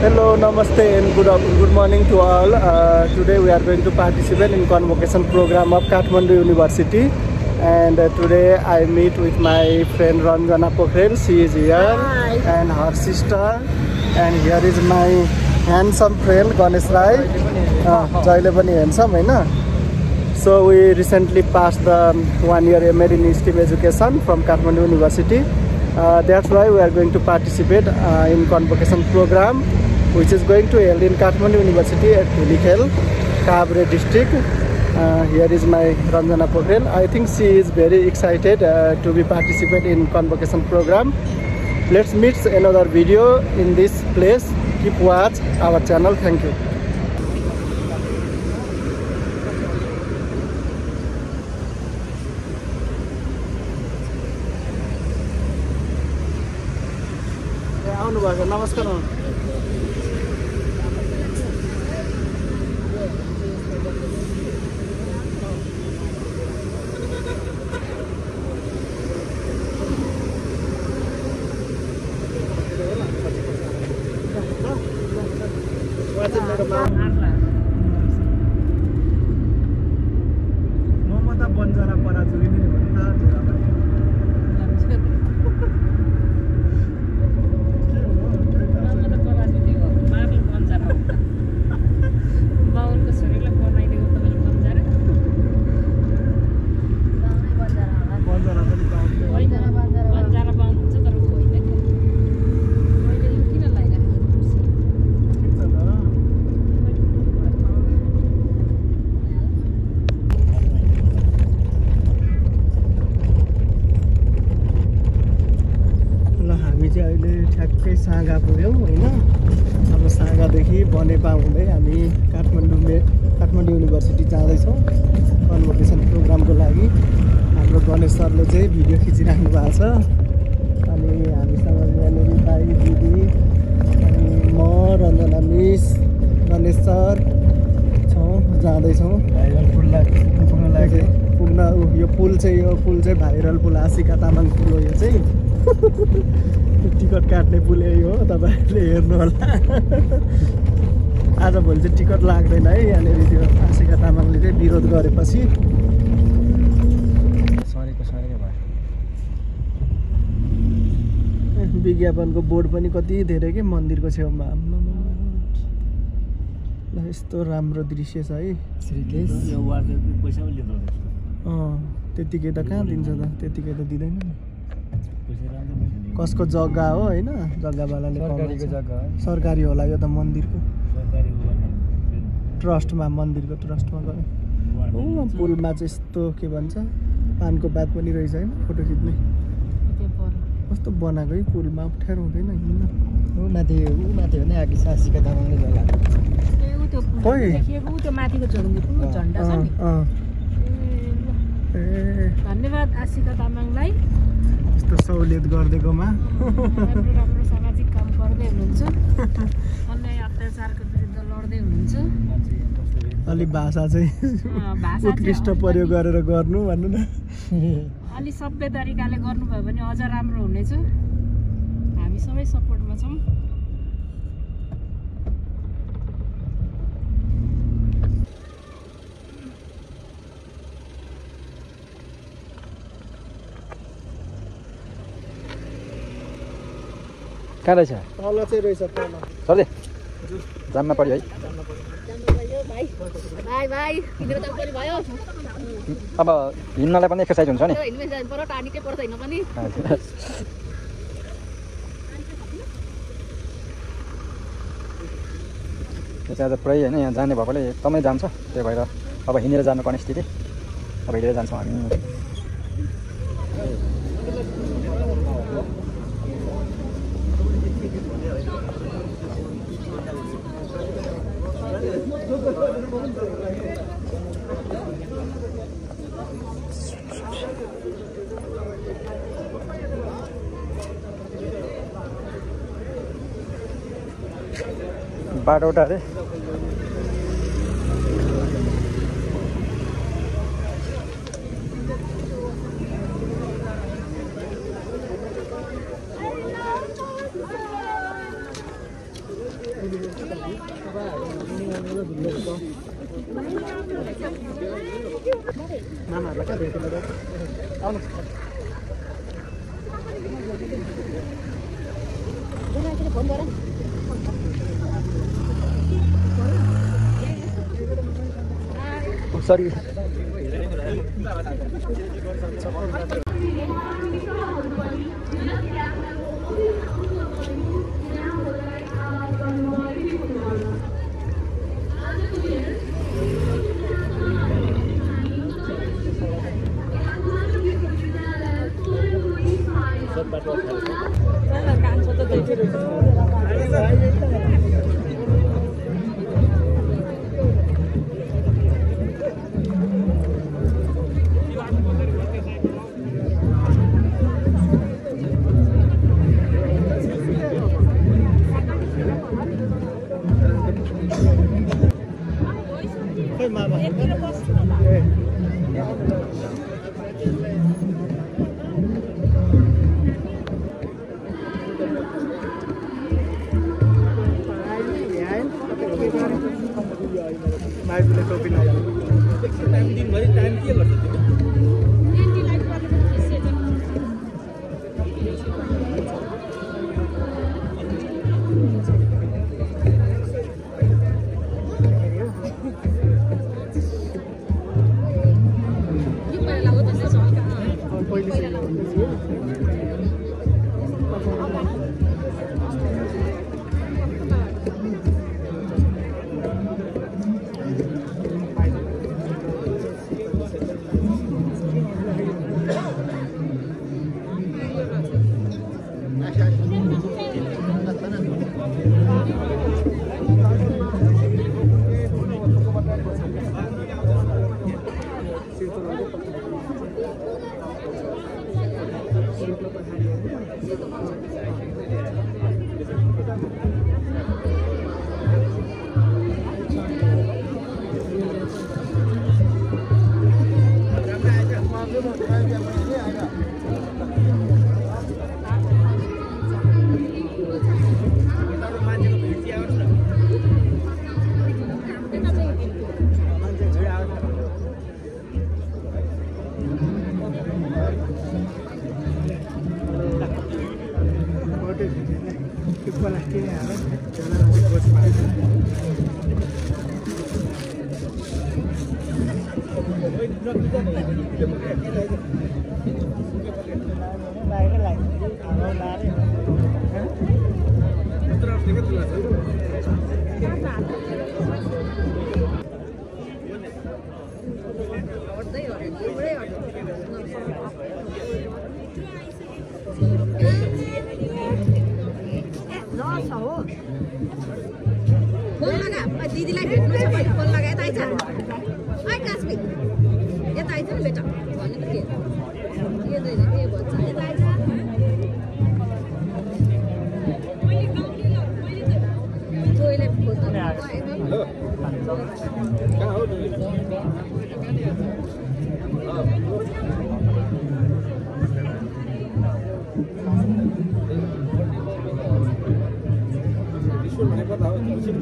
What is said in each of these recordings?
Hello, namaste and good morning to all. Today we are going to participate in convocation program of Kathmandu University, and today I meet with my friend Ranjana Pokhrel. She is here. Hi. And her sister, and here is my handsome friend Ganesh Rai. Jaile pani handsome, हैन? So we recently passed the 1-year MA in STEM education from Kathmandu University. That's why we are going to participate in convocation program, which is going to held in Kathmandu University at Dhulikhel, Kabre district. Here is my Ranjana Pokhrel. I think she is very excited to be participate in convocation program. Let's meet another video in this place. Keep watch our channel. Thank you. नमस्कार ममता बन्जारा पराजुली नि भन्दा ठ्याक्कै साँगा पुग्यौँ होइन। अब साँगादेखि बनेपा हुँदै हामी काठमाडौँ युनिभर्सिटी जाँदैछौँ कन्भोकेसन प्रोग्रामको लागि। हाम्रो गणेश सरले चाहिँ भिडियो खिचिराख्नु भएको छ, अनि हामीसँग यहाँनिर दाइ दिदी अनि म रञ्जना मिस गणेश सर छौँ, जाँदैछौँ। भाइरल पुल पुग्न यो पुल चाहिँ भाइरल पुल, आशिका तामाङ पुल हो यो चाहिँ। टिकट काट्ने पुल यही हो, तपाईँहरूले हेर्नु होला। आजभोलि चाहिँ टिकट लाग्दैन है यहाँनिर। त्यो आशिका तामाङले चाहिँ विरोध गरेपछि सरेको भयो। विज्ञापनको बोर्ड पनि कति धेरै के मन्दिरको छेउमा। ल यस्तो राम्रो दृश्य छ है। त्यतिकै त कहाँ दिन्छ त, त्यतिकै त दिँदैन। कसको जग्गा हो होइन, जग्गावालाले सरकारी होला यो त, मन्दिरको ट्रस्टमा, मन्दिरको ट्रस्टमा गयो। पुलमा चाहिँ यस्तो के भन्छ पानको बात पनि रहेछ होइन, फोटो खिच्ने। कस्तो बनाएको है पुलमा, अप्ठ्यारो हुँदैन हिँड्न। माथि भने आशिका तामाङले होला धन्यवाद आशिका तामाङलाई यस्तो सहुलियत गरिदिएकोमा। राम्रो सामाजिक काम गर्दै हुनुहुन्छ, अन्याय अत्याचारको विरुद्ध लड्दै हुनुहुन्छ। अलि भाषा चाहिँ उत्कृष्ट प्रयोग गरेर गर्नु भन्नु न। अलि सभ्य तरिकाले गर्नुभयो भने अझ राम्रो हुनेछ। हामी सबै सपोर्टमा छौँ। कहाँ रहेछ? तल चाहिँ रहेछ तल। सरले जाममा पऱ्यो है। अब हिँड्नलाई पनि एक्सर्साइज हुन्छ नि। त्यो चाहिँ आज पुरै होइन, यहाँ जाने भएकोले एकदमै जान्छ। त्यही भएर अब हिँडेर जानुपर्ने स्थिति। अब हिँडेर जान्छौँ हामी। बाटोटा अरे मामाहरूलाई क्या भेटेर आउनुहोस् सरी माइजूले टोपी लगायो दिनभरि टाइम के गर्छ दिदीलाई भेट्नु छ भने फोन लगाए त आइज आइ कास्मी यता आइज नि बेटा भने के के दैन के भन्छ यता आइज मैले गाउँले ल मैले त जोइले खोज्न हेलो कहाँ हो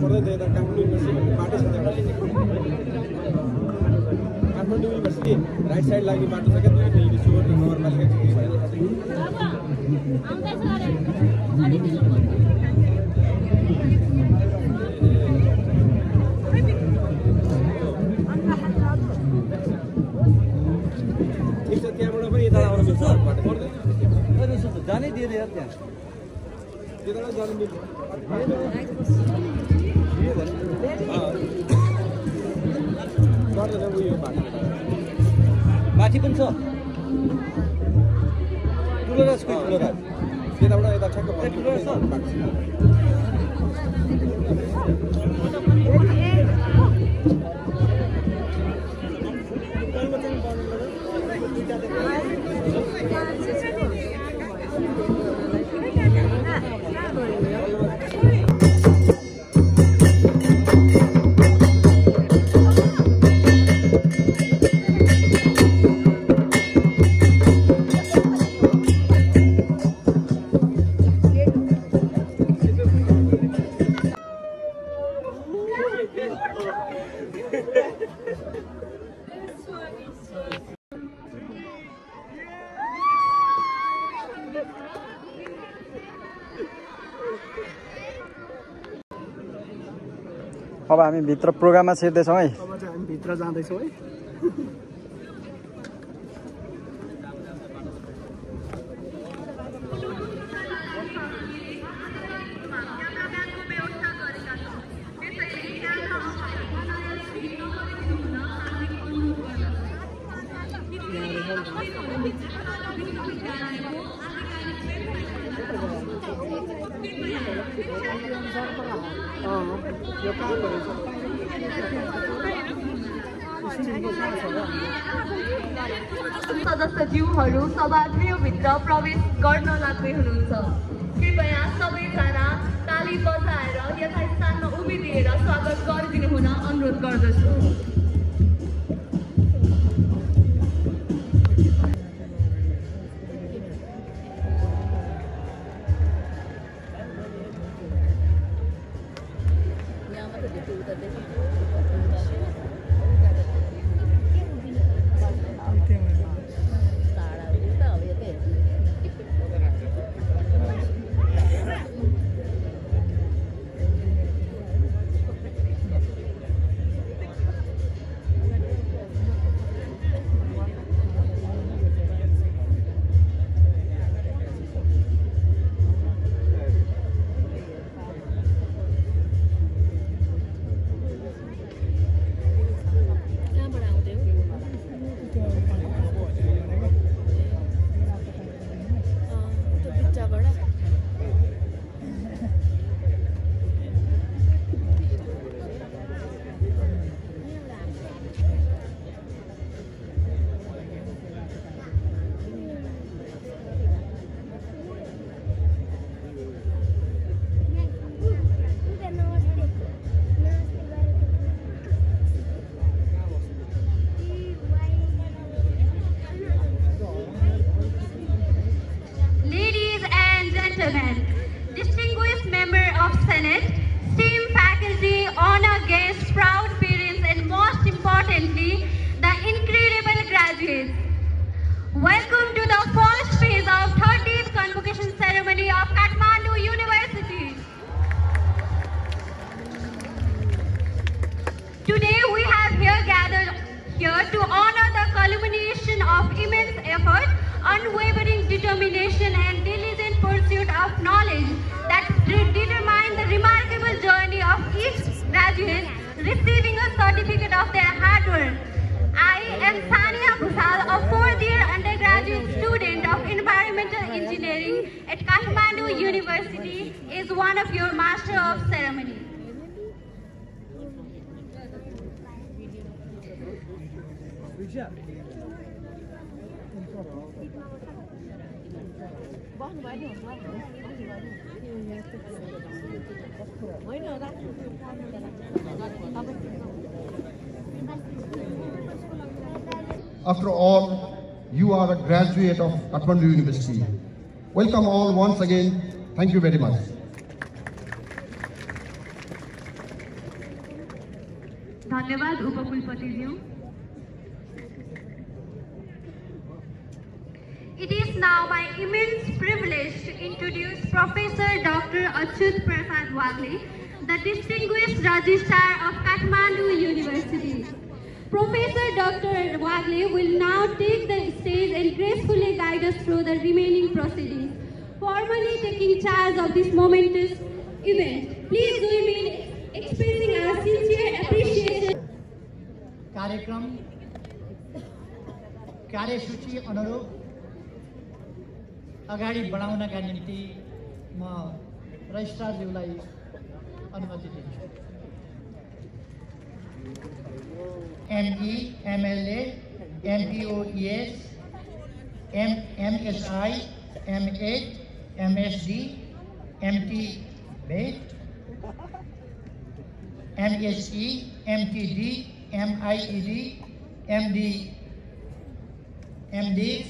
पढ्दै थिएँ काठमाडौँ युनिभर्सिटी बाटो छ काठमाडौँ युनिभर्सिटी राइट साइड लागि बाटो छ क्या दुई रिसोर्ट नगरपालिका ठिक छ त्यहाँबाट पनि यता आउनु मिल्छ बाटो जानै दिएर यार त्यहाँ त्यता जानु मिल्छ माथि पनि छ ठुलो राज खोइ ठुलो राज त्यताबाट यता ठ्याक्क ठुलो राज अब हामी भित्र प्रोग्राममा छिर्दैछौँ है। अब चाहिँ हामी भित्र जाँदैछौँ है। सदस्यज्यूहरू सभागृहभित्र प्रवेश गर्न लाग्दै हुनुहुन्छ। कृपया सबैजना ताली बजाएर यथास्थानमा उभिदिएर स्वागत गरिदिनु हुन अनुरोध गर्दछु। Distinguished Member of Senate, esteemed faculty, honored guests, proud parents, and most importantly, the incredible graduates. Welcome to the first phase of 30th Convocation Ceremony of Kathmandu University. Today we have gathered here to honor the culmination of immense effort, unwavering determination and diligent pursuit of knowledge that determine the remarkable journey of each graduate receiving a certificate of their hard work. I am Sania Bhusal, a fourth-year undergraduate student of Environmental Engineering at Kathmandu University, is one of your Master of Ceremony. After all, you are a graduate of Kathmandu University. Welcome all once again. Thank you very much. धन्यवाद उपकुलपतिज्यू। It is now my immense privilege to introduce Professor Dr. Achyut Prasad Wagle, the Distinguished Registrar of Kathmandu University. Professor Dr. Wagle will now take the stage and gracefully guide us through the remaining proceedings. Formally taking charge of this momentous event, please join me in expressing our sincere appreciation. कार्यक्रम कार्यसूची अनुरूप अगाडि बढाउनका निम्ति म रजिस्ट्रारज्यूलाई अनुमति दिन्छु। ME, MLA, MPOES, MSI, M8, MSD, MT BED, MSE, MTD, MIED, MD, MDs,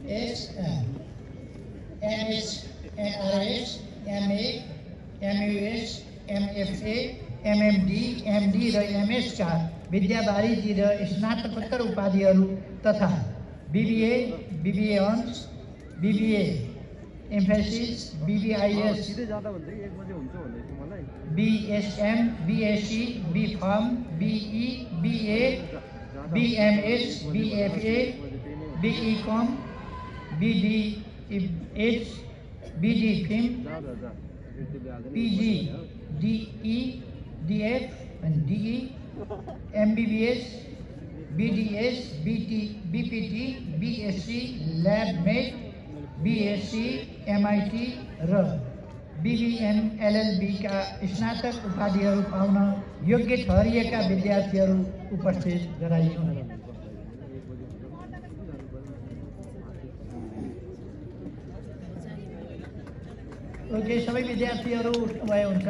MS, MRS, MA, MUS, MFA, MMD, MD र MS का विद्यावारिधि र स्नातकोत्तर उपाधिहरू तथा BBA, BBA Hons, BBA emphasis, BBIS, BSM, BSc, BPharm, BE, BA, BMS, BFA, BEcom, BDH, BDFilm, PG, DE, DF and DE, MBBS, BDS, BPT, BSc, LabMed, BSc, MIT र BBM LLB का स्नातक उपाधिहरू पाउन योग्य ठहरिएका विद्यार्थीहरू उपस्थित गराइयो। ओके, सबै विद्यार्थीहरू उठ्नुभए हुन्छ,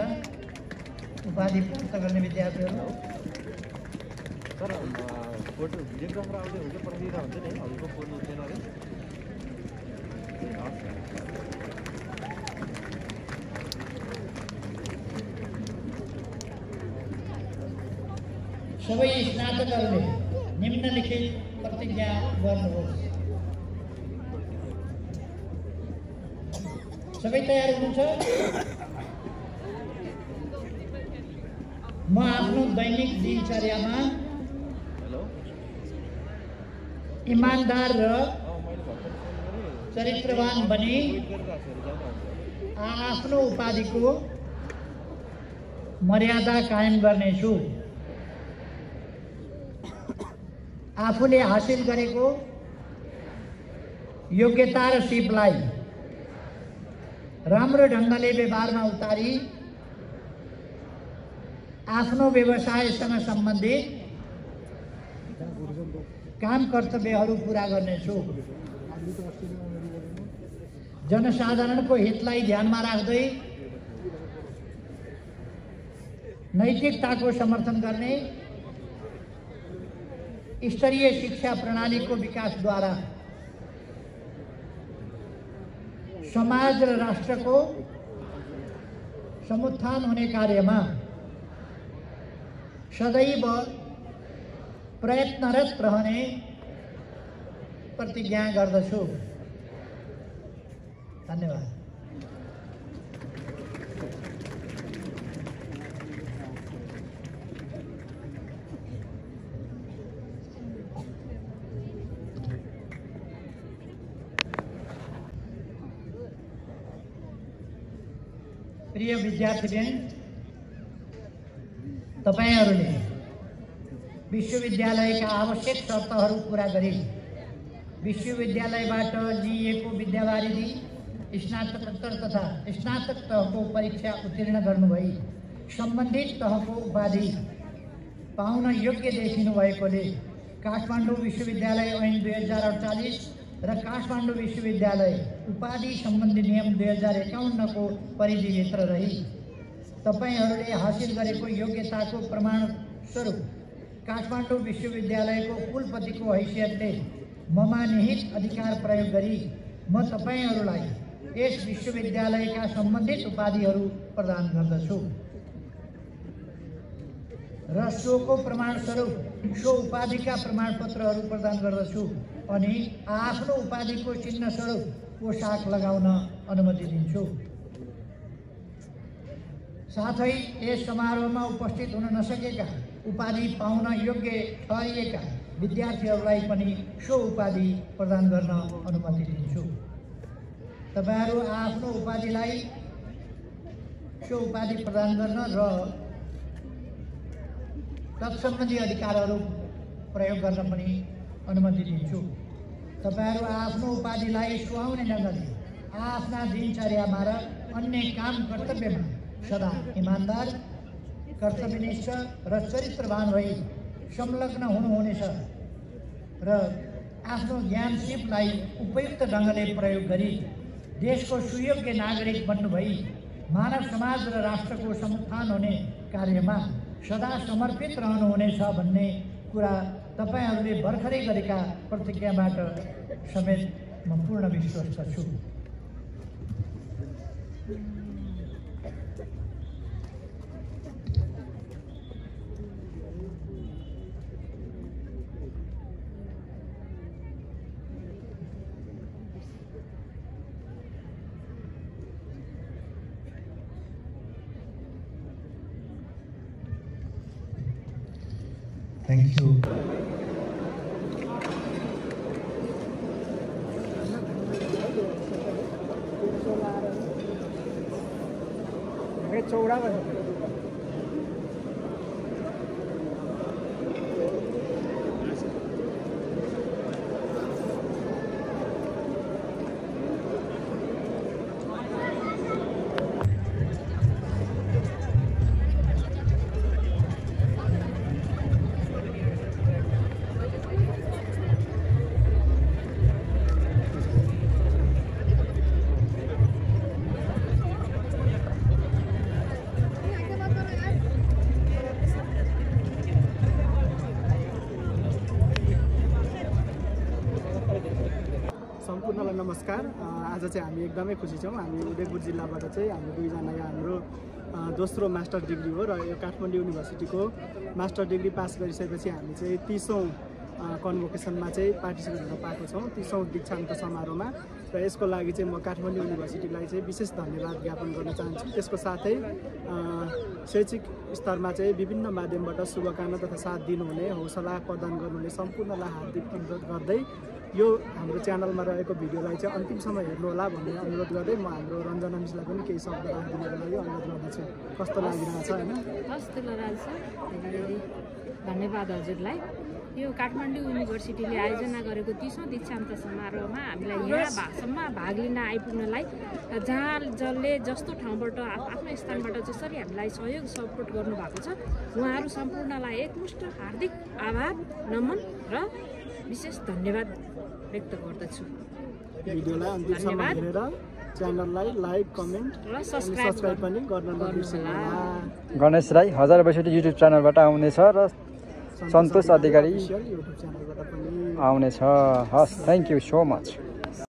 उपाधि प्राप्त गर्ने विद्यार्थीहरू। सबै स्नातकहरूले निम्नलिखित प्रतिज्ञा गर्नुहोस्। सबै तयार हुनुहुन्छ? म आफ्नो दैनिक दिनचर्यामा इमानदार र चरित्रवान बनी आफ्नो उपाधिको मर्यादा कायम गर्नेछु। आफूले हासिल गरेको योग्यता र सिपलाई राम्रो ढङ्गले व्यवहारमा उतारी आफ्नो व्यवसायसँग सम्बन्धित काम कर्तव्यहरू पूरा गर्नेछु। जनसाधारणको हितलाई ध्यानमा राख्दै नैतिकताको समर्थन गर्ने स्तरीय शिक्षा प्रणालीको विकासद्वारा समाज र राष्ट्रको समुत्थान हुने कार्यमा सदैव प्रयत्नरत रहने प्रतिज्ञा गर्दछु। धन्यवाद। प्रिय विद्यार्थीगण, तपाईहरुले विश्वविद्यालयका आवश्यक शर्तहरू पूरा गरी विश्वविद्यालयबाट लिएको विद्यावारिधि स्नातकोत्तर तथा स्नातक तहको परीक्षा उत्तीर्ण गर्नुभई सम्बन्धित तहको उपाधि पाउन योग्य देखिनु भएकोले काठमाडौँ विश्वविद्यालय ऐन 2048 र काठमाडौँ विश्वविद्यालय उपाधि सम्बन्धी नियम 2051 को परिधिभित्र रही तपाईहरुले हासिल गरेको योग्यताको प्रमाण स्वरूप काठमाडौँ विश्वविद्यालयको कुलपतिको हैसियतले ममा निहित अधिकार प्रयोग गरी म तपाईहरुलाई यस विश्वविद्यालयका सम्बन्धित उपाधिहरू प्रदान गर्दछु र सोको प्रमाण स्वरूप सो उपाधिका प्रमाणपत्रहरू प्रदान गर्दछु अनि आफ्नो उपाधिको चिन्ह स्वरूप पोशाक लगाउन अनुमति दिन्छु। साथै यस समारोहमा उपस्थित हुन नसकेका उपाधि पाउन योग्य ठहरिएका विद्यार्थीहरूलाई पनि सो उपाधि प्रदान गर्न अनुमति दिन्छु। तपाईहरु आफ्नो उपाधिलाई सो उपाधि प्रदान गर्न र तत्सम्बन्धी अधिकारहरू प्रयोग गर्न पनि अनुमति दिन्छु। तपाईहरु आफ्नो उपाधिलाई सुहाउने ढङ्गले आफ्ना दिनचर्यामा र अन्य काम कर्तव्यमा सदा इमानदार, कर्तव्यनिष्ठ र चरित्रवान भई संलग्न हुनुहुनेछ र आफ्नो ज्ञान सिपलाई उपयुक्त ढङ्गले प्रयोग गरी देशको सुयोग्य नागरिक बन्नुभई मानव समाज र राष्ट्रको समुत्थान हुने कार्यमा सदा समर्पित रहनुहुनेछ भन्ने कुरा तपाईहरुले भर्खरै गरेका प्रतिज्ञाबाट समेत म पूर्ण विश्वस्त छु। Thank you. चौडा सम्पूर्णलाई नमस्कार। आज चाहिँ हामी एकदमै खुसी छौँ। हामी उदयपुर जिल्लाबाट चाहिँ हामी दुईजना हाम्रो दोस्रो मास्टर डिग्री हो र यो काठमाडौँ युनिभर्सिटीको मास्टर डिग्री पास गरिसकेपछि हामी चाहिँ 30औं कन्भोकेसनमा चाहिँ पार्टिसिपेट हुन पाएको छौँ, 30औं दीक्षान्त समारोहमा। र यसको लागि चाहिँ म काठमाडौँ युनिभर्सिटीलाई चाहिँ विशेष धन्यवाद ज्ञापन गर्न चाहन्छु। त्यसको साथै शैक्षिक स्तरमा चाहिँ विभिन्न माध्यमबाट शुभकामना तथा साथ दिनुहुने, हौसला प्रदान गर्नुहुने सम्पूर्णलाई हार्दिक अनुरोध गर्दै यो हाम्रो च्यानलमा रहेको भिडियोलाई चाहिँ अन्तिमसम्म हेर्नुहोला भन्ने अनुरोध गर्दै म हाम्रो रञ्जना मिसलाई पनि केही शब्द राखिदिनको लागि अनुरोध गर्दछु। कस्तो लागिरहेछ होइन? कस्तो लागिरहेछ? धन्यवाद हजुरलाई। यो काठमाडौँ युनिभर्सिटीले आयोजना गरेको 30औं दीक्षान्त समारोहमा हामीलाई यहाँ भाषणमा भाग लिन आइपुग्नलाई जहाँ जसले जस्तो ठाउँबाट आफ्नो स्थानबाट जसरी हामीलाई सहयोग सपोर्ट गर्नुभएको छ उहाँहरू सम्पूर्णलाई एकमुष्ट हार्दिक आभार, नमन र विशेष धन्यवाद व्यक्त गर्दछु। भिडियोलाई अन्तिमसम्म हेरेर च्यानललाई लाइक, कमेन्ट र सब्स्क्राइब पनि गर्न नबिर्सनुहोला। गणेश राई 1062 युट्युब च्यानलबाट आउनेछ र सन्तोष अधिकारी युट्युब च्यानलबाट पनि आउनेछ। हस्, थ्याङ्क यू सो मच।